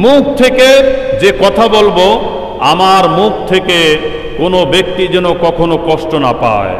মুখ থেকে যে কথা বলবো, আমার মুখ থেকে কোনো ব্যক্তি যেন কখনো কষ্ট না পায়।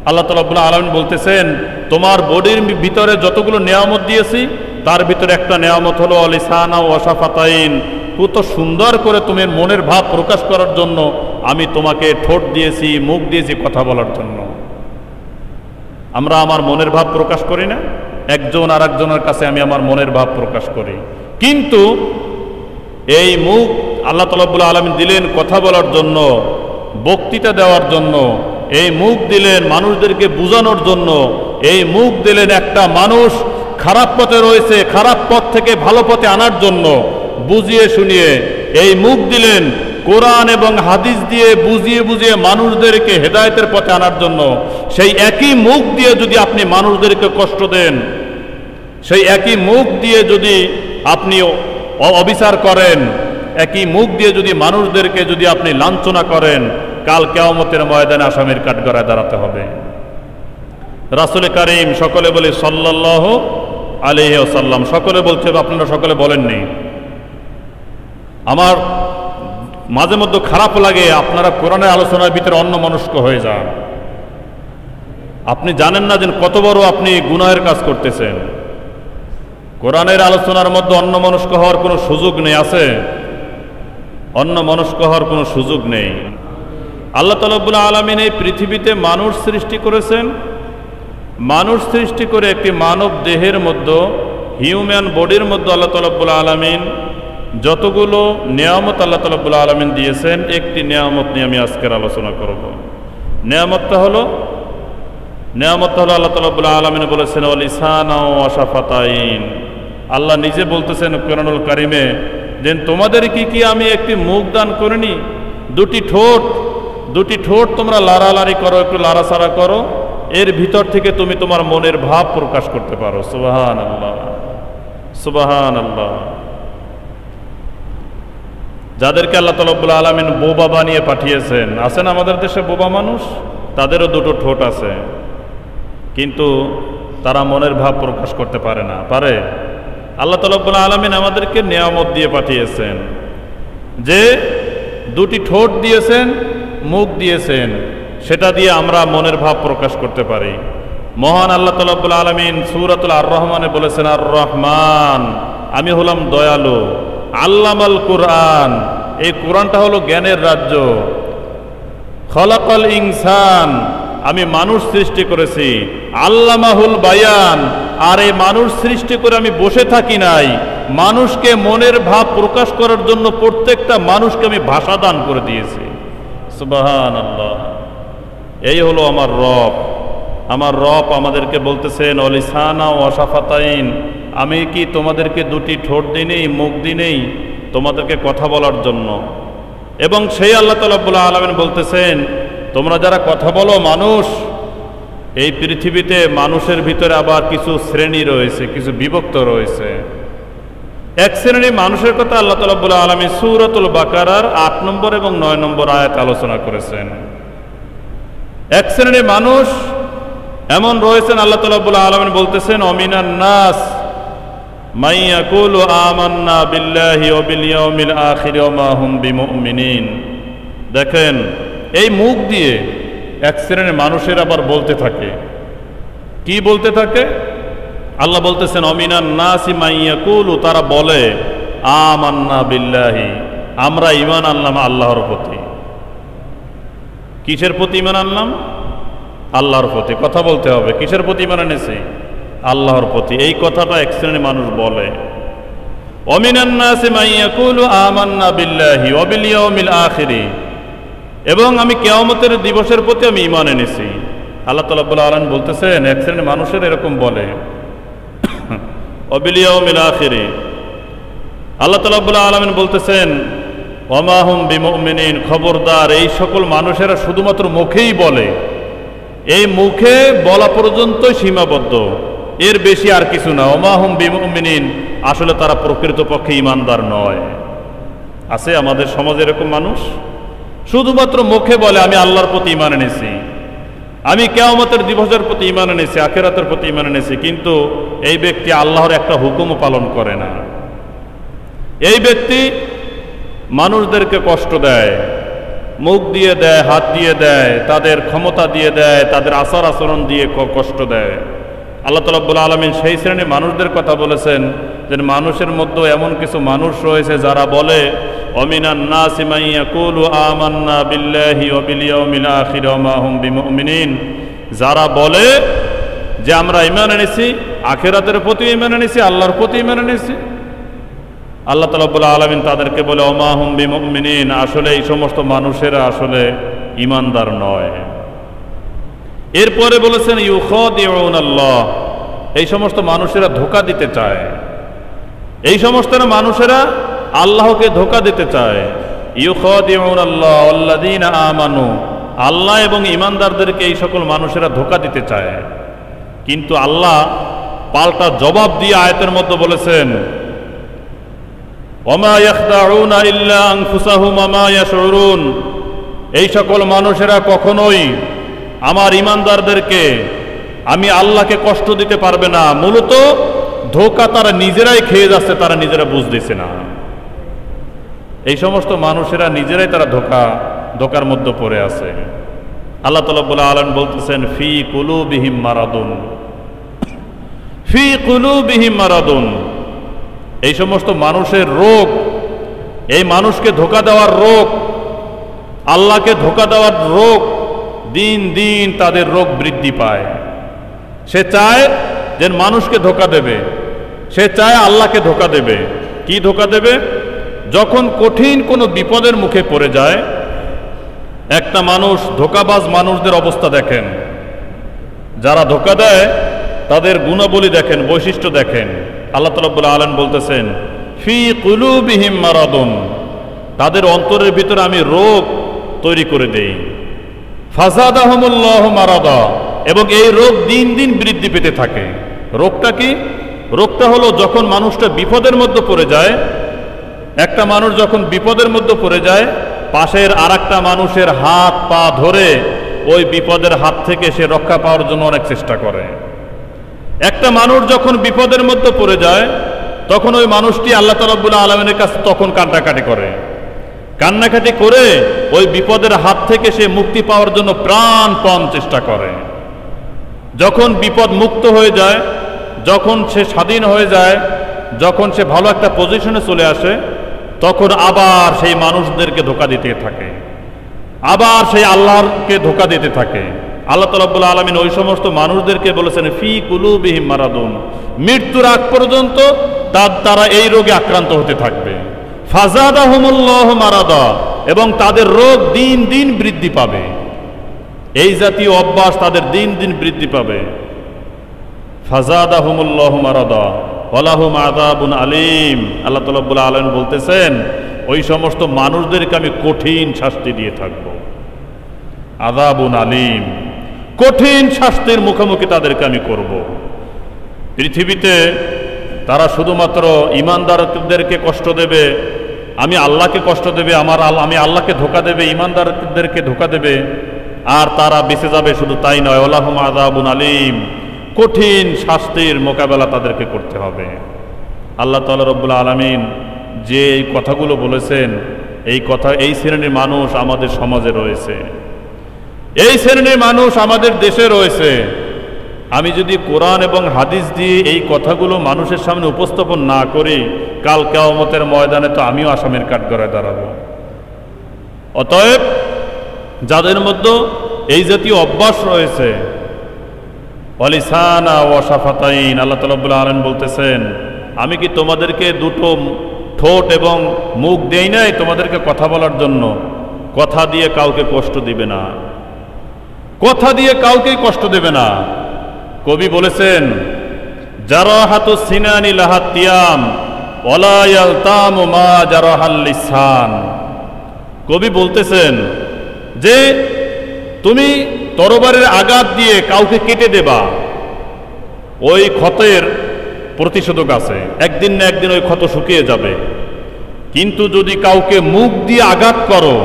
আল্লাহ তাআলা রাব্বুল আলামিন বলতেছেন, তোমার বডির ভিতরে যতগুলো নিয়ামত দিয়েছি তার ভিতরে একটা নিয়ামত হলো লিসানা ওয়া শাফাতাইন, কত সুন্দর করে তুমি মনের ভাব প্রকাশ করার জন্য আমি তোমাকে ঠোঁট দিয়েছি, মুখ দিয়েছি কথা বলার জন্য। আমরা আমার মনের ভাব প্রকাশ করি না? একজন আর একজনের কাছে আমি আমার মনের ভাব প্রকাশ করি, কিন্তু এই মুখ আল্লাহ তাআলা রাব্বুল আলামিন দিলেন কথা বলার জন্য, বক্তৃতা দেওয়ার জন্য। এই মুখ দিলেন মানুষদেরকে বোঝানোর জন্য। এই মুখ দিলেন একটা মানুষ খারাপ পথে রয়েছে, খারাপ পথ থেকে ভালো পথে আনার জন্য, বুঝিয়ে শুনিয়ে। এই মুখ দিলেন কোরআন এবং হাদিস দিয়ে বুঝিয়ে বুঝিয়ে মানুষদেরকে হেদায়েতের পথে আনার জন্য। সেই একই মুখ দিয়ে যদি আপনি মানুষদেরকে কষ্ট দেন, সেই একই মুখ দিয়ে যদি আপনি অবিচার করেন, একই মুখ দিয়ে যদি মানুষদেরকে যদি আপনি লাঞ্ছনা করেন, কাল কিয়ামতের ময়দানে আসামির কাঠগড়ায় দাঁড়াতে হবে। রাসূল কারীম, সকলে বলি সাল্লাল্লাহু আলাইহি ওয়াসাল্লাম, সকলে বলছে, আপনারা সকলে বলেননি। আমার মাঝে মধ্যে খারাপ লাগে আপনারা কোরআনের আলোচনার ভিতরে অন্যমনস্ক হয়ে যান। আপনি জানেন না যে কত বড় আপনি গুনাহের কাজ করতেছেন। কোরআনের আলোচনার মধ্যে অন্যমনস্ক হওয়ার কোনো সুযোগ নেই। আছে? অন্যমনস্ক হওয়ার কোনো সুযোগ নেই। আল্লাহ তাআলা রাব্বুল আলামিন এই পৃথিবীতে মানুষ সৃষ্টি করেছেন। মানুষ সৃষ্টি করে একটি মানব দেহের মধ্যে, হিউম্যান বডির মধ্যে আল্লাহ তাআলা রাব্বুল আলামিন যতগুলো নিয়ামত আল্লাহ তাআলা রাব্বুল আলামিন দিয়েছেন, একটি নিয়ামত নিয়ে আমি আজকের আলোচনা করব। নিয়ামতটা হলো আল্লাহ তাআলা রাব্বুল আলামিন বলেছেন লিসানা ওয়া শাফাতাইন। আল্লাহ নিজে বলতেছেন কোরআনুল কারীমে, দেন তোমাদের কি আমি একটি মুখ দান করিনি? দুটি ঠোঁট তোমরা লাড়ালাড়ি করো, একটু লাড়াচাড়া করো, এর ভিতর থেকে তুমি তোমার মনের ভাব প্রকাশ করতে পারো। সুবহানাল্লাহ, সুবহানাল্লাহ। যাদেরকে আল্লাহ তাআলা রাব্বুল আলামিন বোবা বানিয়ে পাঠিয়েছেন, আছেন আমাদের দেশে বোবা মানুষ, তাদেরও দুটো ঠোঁট আছে, কিন্তু তারা মনের ভাব প্রকাশ করতে পারে না। পারে? আল্লাহ তাআলা রাব্বুল আলামিন আমাদেরকে নিয়ামত দিয়ে পাঠিয়েছেন, যে দুটি ঠোঁট দিয়েছেন, মুখ দিয়েছেন, সেটা দিয়ে আমরা মনের ভাব প্রকাশ করতে পারি। মহান আল্লাহ তাআলা রাব্বুল আলামিন সূরাতুল আর রহমানে বলেছেন, আর রহমান, আমি হলাম দয়ালু। আল্লামাল কুরআন, এই কোরআনটা হলো জ্ঞানের রাজ্য। খলাকাল ইনসান, আমি মানুষ সৃষ্টি করেছি। আল্লামাহুল বায়ান, আর এই মানুষ সৃষ্টি করে আমি বসে থাকি নাই, মানুষকে মনের ভাব প্রকাশ করার জন্য প্রত্যেকটা মানুষকে আমি ভাষা দান করে দিয়েছি। সুবহানাল্লাহ। এই হলো আমার রব। আমার রব আমাদেরকে বলতেছেন লিসানা ওয়া শাফাতাইন, আমি কি তোমাদেরকে দুটি ঠোঁট দিইনি, মুখ দিইনি তোমাদেরকে কথা বলার জন্য? এবং সেই আল্লাহ তাআলা রাব্বুল আলামিন বলতেছেন, তোমরা যারা কথা বলো মানুষ, এই পৃথিবীতে মানুষের ভিতরে আবার কিছু শ্রেণী রয়েছে, কিছু বিভক্ত রয়েছে। এক শ্রেণী মানুষের কথা আল্লাহ তাআলা রাব্বুল আলামিন সূরাতুল বাকারার 8 নম্বর এবং 9 নম্বর আয়াত আলোচনা করেছেন। এক শ্রেণী মানুষ এমন রয়েছেন, আল্লাহ তাআলা রাব্বুল আলামিন বলতেছেন, অমিনান নাস মান ইয়াকুলু আমান্না বিল্লাহি ওয়া বিল ইয়াউমিল আখির ওয়া মা হুম বিমুমিনিন। দেখেন, এই মুখ দিয়ে এক শ্রেণীর মানুষের আবার বলতে থাকে। কি বলতে থাকে? আল্লাহ বলতেছেন অমিনান নাসি মান ইয়াকুলু, তারা বলে আমান্না বিল্লাহি, আমরা ঈমান আনলাম আল্লাহর প্রতি। কিসের প্রতি ঈমান আনলাম? আল্লাহর প্রতি। কথা বলতে হবে, কিসের প্রতি ঈমান এনেছি? আল্লাহর প্রতি। এই কথাটা এক শ্রেণীর মানুষ বলে। অমিনান নাসি মান ইয়াকুলু আমান্না বিল্লাহি ওয়া বিল ইয়াউমিল আখির, এবং আমি কিয়ামতের দিবসের প্রতি আমি ঈমান এনেছি। আল্লাহ তাআলা রাব্বুল আলামিন বলতেছেন এক শ্রেণীর মানুষের এরকম বলে। ওয়া বিল ইয়াউমিল আখির, আল্লাহ তাআলা রাব্বুল আলামিন বলতেছেন ওয়া মা হুম বিমুমিনিন, খবরদার এই সকল মানুষেরা শুধুমাত্র মুখেই বলে, এই মুখে বলা পর্যন্তই সীমাবদ্ধ, এর বেশি আর কিছু না। ওয়া মা হুম বিমুমিনিন, আসলে তারা প্রকৃতপক্ষে ঈমানদার নয়। আছে আমাদের সমাজে এরকম মানুষ, শুধুমাত্র মুখে বলে আমি আল্লাহর প্রতি ঈমান এনেছি, আমি কিয়ামতের দিবসের প্রতি ঈমান এনেছি, আখিরাতের প্রতি ঈমান এনেছি, কিন্তু এই ব্যক্তি আল্লাহর একটা হুকুমও পালন করে না। এই ব্যক্তি মানুষদেরকে কষ্ট দেয়, মুখ দিয়ে দেয়, হাত দিয়ে দেয়, তাদের ক্ষমতা দিয়ে দেয়, তাদের আচার আচরণ দিয়ে কষ্ট দেয়। আল্লাহ রাব্বুল আলামিন সেই শ্রেণীর মানুষদের কথা বলেছেন যে মানুষের মধ্যে এমন কিছু মানুষ রয়েছে যারা বলে অমিনান নাসি মান ইয়াকুলু আমান্না বিল্লাহি ওয়া বিল ইয়াউমিল আখির ওয়া মা হুম বিমুমিনিন, যারা বলে যে আমরা ঈমান এনেছি, আখিরাতের প্রতি ঈমান এনেছি, আল্লাহর প্রতি ঈমান এনেছি। আল্লাহ রাব্বুল আলামিন তাদেরকে বলে ওয়া মা হুম বিমুমিনিন, আসলে এই সমস্ত মানুষেরা আসলে ঈমানদার নয়। এরপরে বলেছেন ইউখাদিউনাল্লাহ, এই সমস্ত মানুষেরা ধোঁকা দিতে চায়, এই সমস্ত মানুষেরা আল্লাহকে ধোঁকা দিতে চায়। ইউখাদিউনাল্লাহ ওয়াল্লাযীনা আমানু, আল্লাহ এবং ঈমানদারদেরকে এই সকল মানুষেরা ধোঁকা দিতে চায়। কিন্তু আল্লাহ পাল্টা জবাব দিয়ে আয়াতের মধ্যে বলেছেন ওয়া মা ইয়াখদাউনা ইল্লা আনফুসাহুম ওয়া মা ইয়াশউরুন, এই সকল মানুষেরা কখনোই আমার ঈমানদারদেরকে, আমি আল্লাহকে কষ্ট দিতে পারবে না। মূলত ধোঁকা তারা নিজেরাই খেয়ে যাচ্ছে, তারা নিজেরা বুঝতেছে না। এই সমস্ত মানুষেরা নিজেরাই তারা ধোঁকার মধ্যে পড়ে আছে। আল্লাহ রাব্বুল আলামিন বলতেছেন ফি কুলুবিহিম মারাদুন, ফি কুলুবিহিম মারাদুন, এই সমস্ত মানুষের রোগ, এই মানুষকে ধোঁকা দেওয়ার রোগ, আল্লাহকে ধোঁকা দেওয়ার রোগ, দিন দিন তাদের রোগ বৃদ্ধি পায়। সে চায় যে মানুষকে ধোঁকা দেবে, সে চায় আল্লাহকে ধোঁকা দেবে। কি ধোঁকা দেবে? যখন কঠিন কোনো বিপদের মুখে পড়ে যায়, একটা মানুষ, ধোঁকাবাজ মানুষদের অবস্থা দেখেন, যারা ধোঁকা দেয় তাদের গুণাবলী দেখেন, বৈশিষ্ট্য দেখেন। আল্লাহ রাব্বুল আলামিন বলতেছেন ফি কুলুবিহিম মারাদুন, তাদের অন্তরের ভিতরে আমি রোগ তৈরি করে দেই। ফাযাদাহুমুল্লাহু মারাদা, এবং এই রোগ দিন দিন বৃদ্ধি পেতে থাকে। রোগটা কি? রোগটা হলো যখন মানুষটা বিপদের মধ্যে পড়ে যায়, একটা মানুষ যখন বিপদের মধ্যে পড়ে যায়, পাশের আরেকটা মানুষের হাত পা ধরে ওই বিপদের হাত থেকে সে রক্ষা পাওয়ার জন্য অনেক চেষ্টা করে। একটা মানুষ যখন বিপদের মধ্যে পড়ে যায়, তখন ওই মানুষটি আল্লাহ রাব্বুল আলামিনের কাছে তখন কান্নাকাটি করে, কান্নাকাটি করে ওই বিপদের হাত থেকে সে মুক্তি পাওয়ার জন্য প্রাণপণ চেষ্টা করে। যখন বিপদ মুক্ত হয়ে যায়, যখন সে স্বাধীন হয়ে যায়, যখন সে ভালো একটা পজিশনে চলে আসে, তখন আবার সেই মানুষদেরকে ধোঁকা দিতে থাকে, আবার সেই আল্লাহকে ধোঁকা দিতে থাকে। আল্লাহ রাব্বুল আলামিন ওই সমস্ত মানুষদেরকে বলেছেন ফি কুলুবিহিম মারাদুন, মৃত্যুর আগ পর্যন্ত তারা এই রোগে আক্রান্ত হতে থাকবে। ফাযাদাহুমুল্লাহু মারাদা, এবং তাদের রোগ দিন দিন বৃদ্ধি পাবে। এই জাতীয় অভ্যাস তাদের দিন দিন বৃদ্ধি পাবে। ফাযাদাহুমুল্লাহু মারাদা ওয়ালাহুম আযাবুন আলীম, আল্লাহ রাব্বুল আলামিন বলতেছেন ওই সমস্ত মানুষদেরকে আমি কঠিন শাস্তি দিয়ে থাকব। আযাবুন আলীম, কঠিন শাস্তির মুখোমুখি তাদেরকে আমি করব। পৃথিবীতে তারা শুধুমাত্র ঈমানদারদেরকে কষ্ট দেবে, আমি আল্লাহকে কষ্ট দেবে, আমি আল্লাহকে ধোঁকা দেবে, ঈমানদারদেরকে ধোঁকা দেবে, আর তারা বেঁচে যাবে। শুধু তাই নয়, ওয়ালাহুম আযাবুন আলীম, কঠিন শাস্তির মোকাবেলা তাদেরকে করতে হবে। আল্লাহ তাআলা রব্বুল আলামিন যে এই কথাগুলো বলেছেন, এই কথা, এই শ্রেণীর মানুষ আমাদের সমাজে রয়েছে, এই শ্রেণীর মানুষ আমাদের দেশে রয়েছে। আমি যদি কোরআন এবং হাদিস দিয়ে এই কথাগুলো মানুষের সামনে উপস্থাপন না করি, কাল কিয়ামতের ময়দানে তো আমিও আসামির কাঠগড়ায় দাঁড়াবো। অতএব যাদের মধ্যে এই জাতীয় অভ্যাস রয়েছে, ওয়ালিসানা ওয়া শাফাতাইন, আল্লাহ তাআলা রাব্বুল আলামিন বলতেছেন আমি কি তোমাদেরকে দুটো ঠোঁট এবং মুখ দেই নাই তোমাদেরকে কথা বলার জন্য? কথা দিয়ে কাউকে কষ্ট দিবে না, কথা দিয়ে কাউকে কষ্ট দেবে না। কবি বলেছেন জারাহাতুস সিনানি লাহাত তিয়াম ওয়ালা ইয়ালতামু মা জারাহাল লিসান। কবি বলতেছেন যে তুমি তরবারের আঘাত দিয়ে কাউকে কেটে দেবা, ওই ক্ষতের প্রতিশোধক আছে, একদিন না একদিন ওই ক্ষত শুকিয়ে যাবে। কিন্তু যদি কাউকে মুখ দিয়ে আঘাত করো,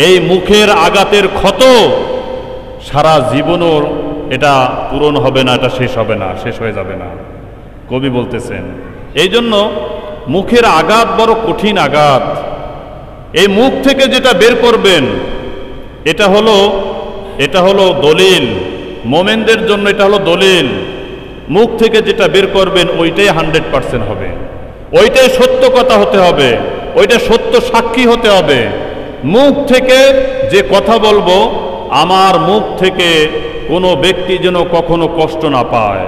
এই মুখের আঘাতের ক্ষত সারা জীবনও এটা পূরণ হবে না, এটা শেষ হবে না, শেষ হয়ে যাবে না। কবি বলতেছেন এই জন্য মুখের আঘাত বড় কঠিন আঘাত। এই মুখ থেকে যেটা বের করবেন এটা হলো দলিল, মোমেনদের জন্য এটা হলো দলিল। মুখ থেকে যেটা বের করবেন ওইটাই 100% হবে, ওইটাই সত্য কথা হতে হবে, ওইটা সত্য সাক্ষী হতে হবে। মুখ থেকে যে কথা বলবো, আমার মুখ থেকে কোনো ব্যক্তি যেন কখনো কষ্ট না পায়।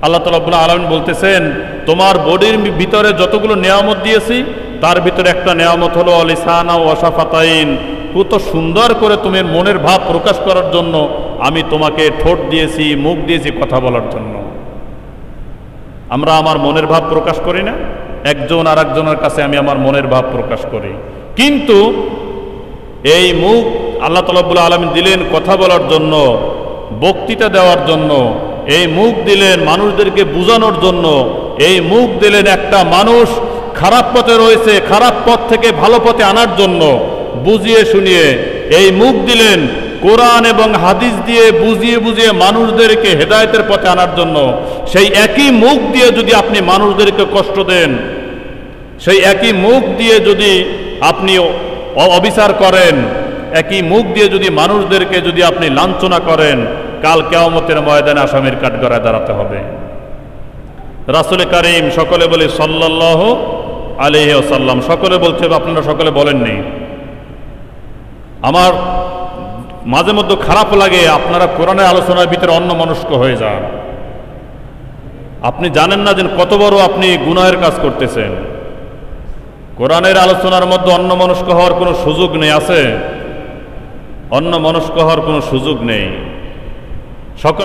আল্লাহ তাআলা রাব্বুল আলামিন বলতেছেন, তোমার বডির ভিতরে যতগুলো নিয়ামত দিয়েছি তার ভিতরে একটা নিয়ামত হলো লিসানা ওয়া শাফাতাইন। কত সুন্দর করে তুমি মনের ভাব প্রকাশ করার জন্য আমি তোমাকে ঠোঁট দিয়েছি, মুখ দিয়েছি কথা বলার জন্য। আমরা আমার মনের ভাব প্রকাশ করি না? একজন আর একজনের কাছে আমি আমার মনের ভাব প্রকাশ করি, কিন্তু এই মুখ আল্লাহ তাআলা রাব্বুল আলামিন দিলেন কথা বলার জন্য, বক্তৃতা দেওয়ার জন্য। এই মুখ দিলেন মানুষদেরকে বোঝানোর জন্য। এই মুখ দিলেন একটা মানুষ খারাপ পথে রয়েছে, খারাপ পথ থেকে ভালো পথে আনার জন্য, বুঝিয়ে শুনিয়ে। এই মুখ দিলেন কোরআন এবং হাদিস দিয়ে বুঝিয়ে বুঝিয়ে মানুষদেরকে হেদায়েতের পথে আনার জন্য। সেই একই মুখ দিয়ে যদি আপনি মানুষদেরকে কষ্ট দেন, সেই একই মুখ দিয়ে যদি আপনি অবিচার করেন, একই মুখ দিয়ে যদি মানুষদেরকে যদি আপনি লাঞ্ছনা করেন, কাল কিয়ামতের ময়দানে আসামির কাঠগড়ায় দাঁড়াতে হবে। রাসূল কারীম সকলে বলে সাল্লাল্লাহু আলাইহি ওয়াসাল্লাম, সকলে বলছে, আপনারা সকলে বলেননি। আমার মাঝে মধ্যে খারাপ লাগে আপনারা কোরআনের আলোচনার ভিতরে অন্যমনস্ক হয়ে যান। আপনি জানেন না যে কত বড় আপনি গুনাহের কাজ করতেছেন। কোরআনের আলোচনার মধ্যে অন্যমনস্ক হওয়ার কোনো সুযোগ নেই। আছে? অন্যমনস্ক হওয়ার কোনো সুযোগ নেই। সকল